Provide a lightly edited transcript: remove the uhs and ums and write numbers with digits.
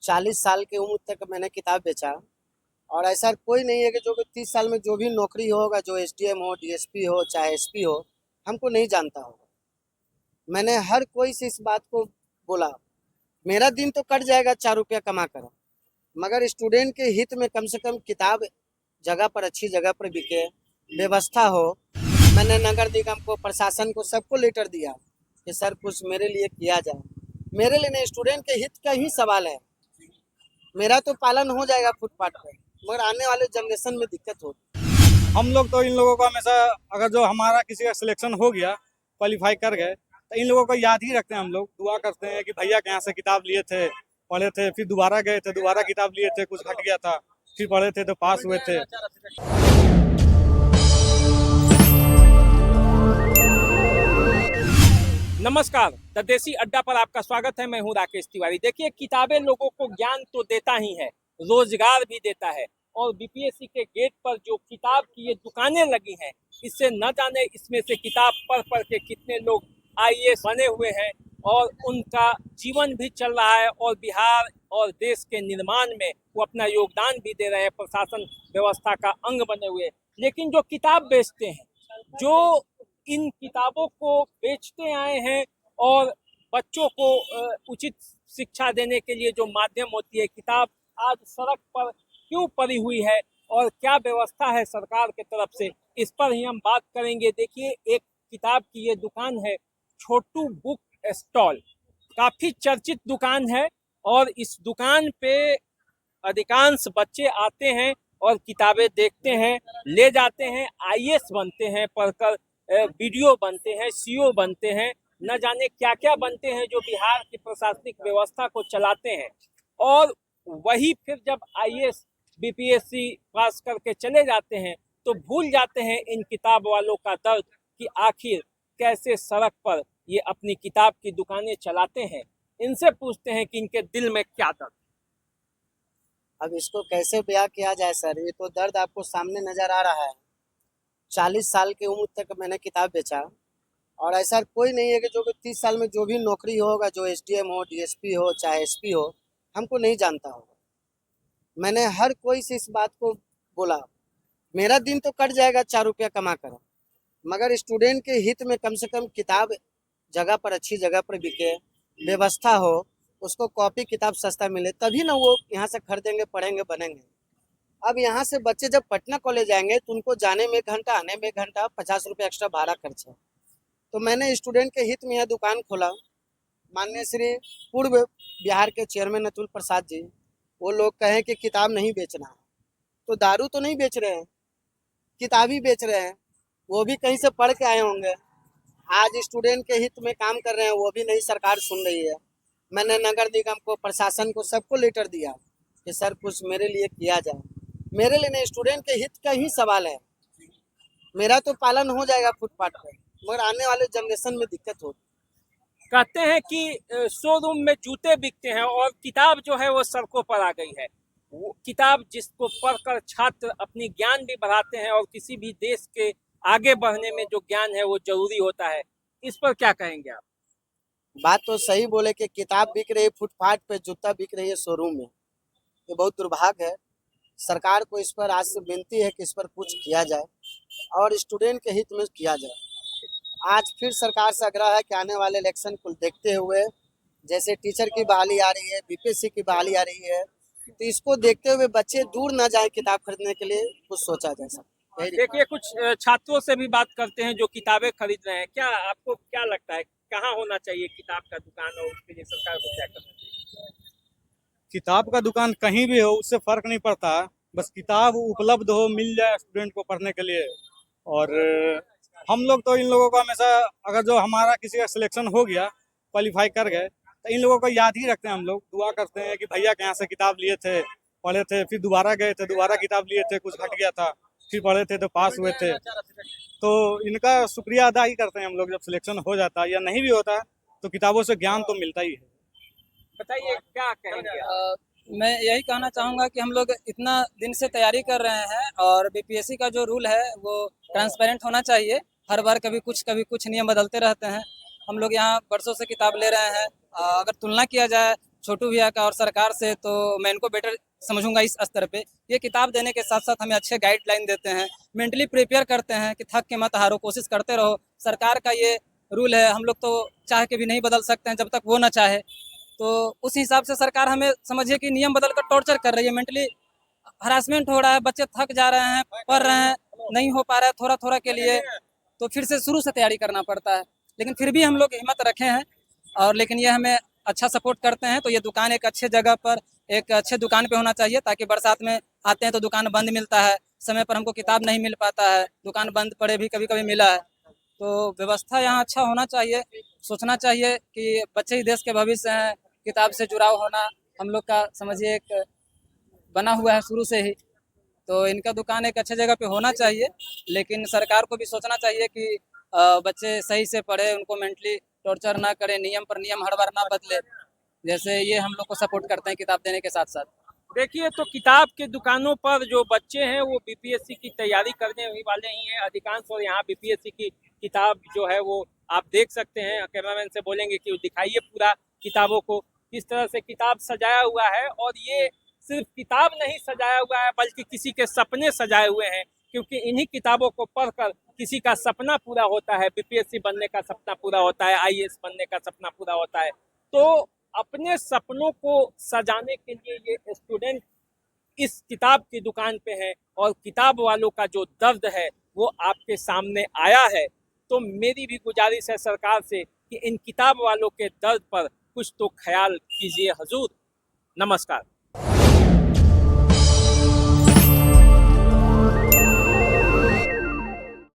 40 साल की उम्र तक मैंने किताब बेचा। और ऐसा कोई नहीं है कि जो कि 30 साल में जो भी नौकरी होगा, जो एसडीएम हो, डीएसपी हो, चाहे एसपी हो, हमको नहीं जानता होगा। मैंने हर कोई से इस बात को बोला, मेरा दिन तो कट जाएगा 4 रुपया कमा कर, मगर स्टूडेंट के हित में कम से कम किताब जगह पर, अच्छी जगह पर बिके, व्यवस्था हो। मैंने नगर निगम को, प्रशासन को, सबको लेटर दिया कि सर कुछ मेरे लिए किया जाए। मेरे लिए नहीं, स्टूडेंट के हित का ही सवाल है। मेरा तो पालन हो जाएगा फुटपाथ पर, मगर आने वाले जनरेशन में दिक्कत होगी। हम लोग तो इन लोगों को हमेशा, अगर जो हमारा किसी का सिलेक्शन हो गया, क्वालिफाई कर गए, तो इन लोगों को याद ही रखते हैं। हम लोग दुआ करते हैं कि भैया के यहाँ से किताब लिए थे, पढ़े थे, फिर दोबारा गए थे, दोबारा किताब लिए थे, कुछ घट गया था, फिर पढ़े थे तो पास हुए थे। नमस्कार, द देसी अड्डा पर आपका स्वागत है। मैं हूं राकेश तिवारी। देखिए, किताबें लोगों को ज्ञान तो देता ही है, रोजगार भी देता है। और बीपीएससी के गेट पर जो किताब की ये दुकानें लगी हैं, इससे न जाने इसमें से किताब पढ़ पढ़ के कितने लोग आईएएस बने हुए हैं और उनका जीवन भी चल रहा है और बिहार और देश के निर्माण में वो अपना योगदान भी दे रहे हैं, प्रशासन व्यवस्था का अंग बने हुए। लेकिन जो किताब बेचते हैं, जो इन किताबों को बेचते आए हैं और बच्चों को उचित शिक्षा देने के लिए जो माध्यम होती है किताब, आज सड़क पर क्यों पड़ी हुई है और क्या व्यवस्था है सरकार की तरफ से, इस पर ही हम बात करेंगे। देखिए, एक किताब की ये दुकान है, छोटू बुक स्टॉल, काफी चर्चित दुकान है और इस दुकान पे अधिकांश बच्चे आते हैं और किताबें देखते हैं, ले जाते हैं, आईएएस बनते हैं, पढ़कर वीडियो बनते हैं, सीओ बनते हैं, न जाने क्या क्या बनते हैं, जो बिहार की प्रशासनिक व्यवस्था को चलाते हैं। और वही फिर जब आईएएस बीपीएससी पास करके चले जाते हैं तो भूल जाते हैं इन किताब वालों का दर्द कि आखिर कैसे सड़क पर ये अपनी किताब की दुकानें चलाते हैं। इनसे पूछते हैं कि इनके दिल में क्या दर्द। अब इसको कैसे बयां किया जाए सर, ये तो दर्द आपको सामने नजर आ रहा है। 40 साल की उम्र तक मैंने किताब बेचा। और ऐसा कोई नहीं है कि जो कि 30 साल में जो भी नौकरी होगा, जो एसडीएम हो, डीएसपी हो, चाहे एसपी हो, हमको नहीं जानता होगा। मैंने हर कोई से इस बात को बोला, मेरा दिन तो कट जाएगा 4 रुपया कमा कर, मगर स्टूडेंट के हित में कम से कम किताब जगह पर, अच्छी जगह पर बिके, व्यवस्था हो, उसको कॉपी किताब सस्ता मिले, तभी ना वो यहाँ से खरीदेंगे, पढ़ेंगे, बनेंगे। अब यहाँ से बच्चे जब पटना कॉलेज जाएंगे तो उनको जाने में 1 घंटा, आने में 1 घंटा, 50 रुपये एक्स्ट्रा भाड़ा खर्च है। तो मैंने स्टूडेंट के हित में यह दुकान खोला। माननीय श्री पूर्व बिहार के चेयरमैन अतुल प्रसाद जी, वो लोग कहें कि किताब नहीं बेचना है, तो दारू तो नहीं बेच रहे हैं, किताब ही बेच रहे हैं। वो भी कहीं से पढ़ के आए होंगे, आज स्टूडेंट के हित में काम कर रहे हैं, वो भी नहीं सरकार सुन रही है। मैंने नगर निगम को, प्रशासन को, सबको लेटर दिया कि सर कुछ मेरे लिए किया जाए। मेरे लिए नहीं, स्टूडेंट के हित का ही सवाल है। मेरा तो पालन हो जाएगा फुटपाथ पर, मगर आने वाले जनरेशन में दिक्कत होगी। कहते हैं कि शोरूम में जूते बिकते हैं और किताब जो है वो सड़कों पर आ गई है। वो किताब जिसको पढ़कर छात्र अपनी ज्ञान भी बढ़ाते हैं और किसी भी देश के आगे बढ़ने में जो ज्ञान है वो जरूरी होता है। इस पर क्या कहेंगे आप? बात तो सही बोले कि किताब बिक रही है फुटपाथ पे, जूता बिक रही है शोरूम में, ये बहुत दुर्भाग्य है। सरकार को इस पर आज से विनती है कि इस पर कुछ किया जाए और स्टूडेंट के हित में किया जाए। आज फिर सरकार से आग्रह है कि आने वाले इलेक्शन को देखते हुए, जैसे टीचर की बहाली आ रही है, बीपीएससी की बहाली आ रही है, तो इसको देखते हुए बच्चे दूर ना जाए किताब खरीदने के लिए, कुछ सोचा जाए सब। देखिए, कुछ छात्रों से भी बात करते हैं जो किताबें खरीद रहे हैं। क्या आपको क्या लगता है, कहाँ होना चाहिए किताब का दुकान और उसके लिए सरकार को क्या करना चाहिए? किताब का दुकान कहीं भी हो, उससे फर्क नहीं पड़ता, बस किताब उपलब्ध हो, मिल जाए स्टूडेंट को पढ़ने के लिए। और हम लोग तो इन लोगों को हमेशा, अगर जो हमारा किसी का सिलेक्शन हो गया, क्वालिफाई कर गए, तो इन लोगों को याद ही रखते हैं। हम लोग दुआ करते हैं कि भैया के यहाँ से किताब लिए थे, पढ़े थे, फिर दोबारा गए थे, दोबारा किताब लिए थे, कुछ घट गया था, फिर पढ़े थे तो पास हुए थे। तो इनका शुक्रिया अदा ही करते हैं हम लोग। जब सिलेक्शन हो जाता है या नहीं भी होता तो किताबों से ज्ञान तो मिलता ही है। बताइए, क्या कहेंगे आप? मैं यही कहना चाहूँगा कि हम लोग इतना दिन से तैयारी कर रहे हैं और बीपीएससी का जो रूल है वो ट्रांसपेरेंट होना चाहिए। हर बार कभी कुछ नियम बदलते रहते हैं। हम लोग यहाँ बरसों से किताब ले रहे हैं। अगर तुलना किया जाए छोटू भैया का और सरकार से, तो मैं इनको बेटर समझूंगा इस स्तर पे। ये किताब देने के साथ साथ हमें अच्छे गाइडलाइन देते हैं, मेंटली प्रिपेयर करते हैं कि थक के मत हारो, कोशिश करते रहो। सरकार का ये रूल है, हम लोग तो चाह के भी नहीं बदल सकते हैं जब तक वो ना चाहे। तो उस हिसाब से सरकार हमें समझिए कि नियम बदल कर टॉर्चर कर रही है, मेंटली हरासमेंट हो रहा है, बच्चे थक जा रहे हैं, पढ़ रहे हैं, नहीं हो पा रहा है थोड़ा थोड़ा के लिए, तो फिर से शुरू से तैयारी करना पड़ता है। लेकिन फिर भी हम लोग हिम्मत रखे हैं, और लेकिन ये हमें अच्छा सपोर्ट करते हैं। तो ये दुकान एक अच्छे जगह पर, एक अच्छे दुकान पे होना चाहिए, ताकि बरसात में आते हैं तो दुकान बंद मिलता है, समय पर हमको किताब नहीं मिल पाता है, दुकान बंद पड़े भी कभी कभी मिला है। तो व्यवस्था यहाँ अच्छा होना चाहिए। सोचना चाहिए कि बच्चे ही देश के भविष्य हैं, किताब से जुड़ाव होना हम लोग का समझिए एक बना हुआ है शुरू से ही। तो इनका दुकान एक अच्छे जगह पे होना चाहिए, लेकिन सरकार को भी सोचना चाहिए कि बच्चे सही से पढ़े, उनको मेंटली टॉर्चर ना करें, नियम पर नियम हर बार ना बदले। जैसे ये हम लोग को सपोर्ट करते हैं किताब देने के साथ साथ। देखिए, तो किताब के दुकानों पर जो बच्चे हैं वो बीपीएससी की तैयारी करने ही वाले ही हैं अधिकांश, और यहाँ बीपीएससी की किताब जो है वो आप देख सकते हैं। कैमरामैन से बोलेंगे कि दिखाइए पूरा किताबों को, किस तरह से किताब सजाया हुआ है। और ये सिर्फ किताब नहीं सजाया हुआ है, बल्कि किसी के सपने सजाए हुए हैं, क्योंकि इन्हीं किताबों को पढ़कर किसी का सपना पूरा होता है, बीपीएससी बनने का सपना पूरा होता है, आईएएस बनने का सपना पूरा होता है। तो अपने सपनों को सजाने के लिए ये स्टूडेंट इस किताब की दुकान पे है, और किताब वालों का जो दर्द है वो आपके सामने आया है। तो मेरी भी गुजारिश है सरकार से कि इन किताब वालों के दर्द पर कुछ तो ख्याल कीजिए हजूर। नमस्कार।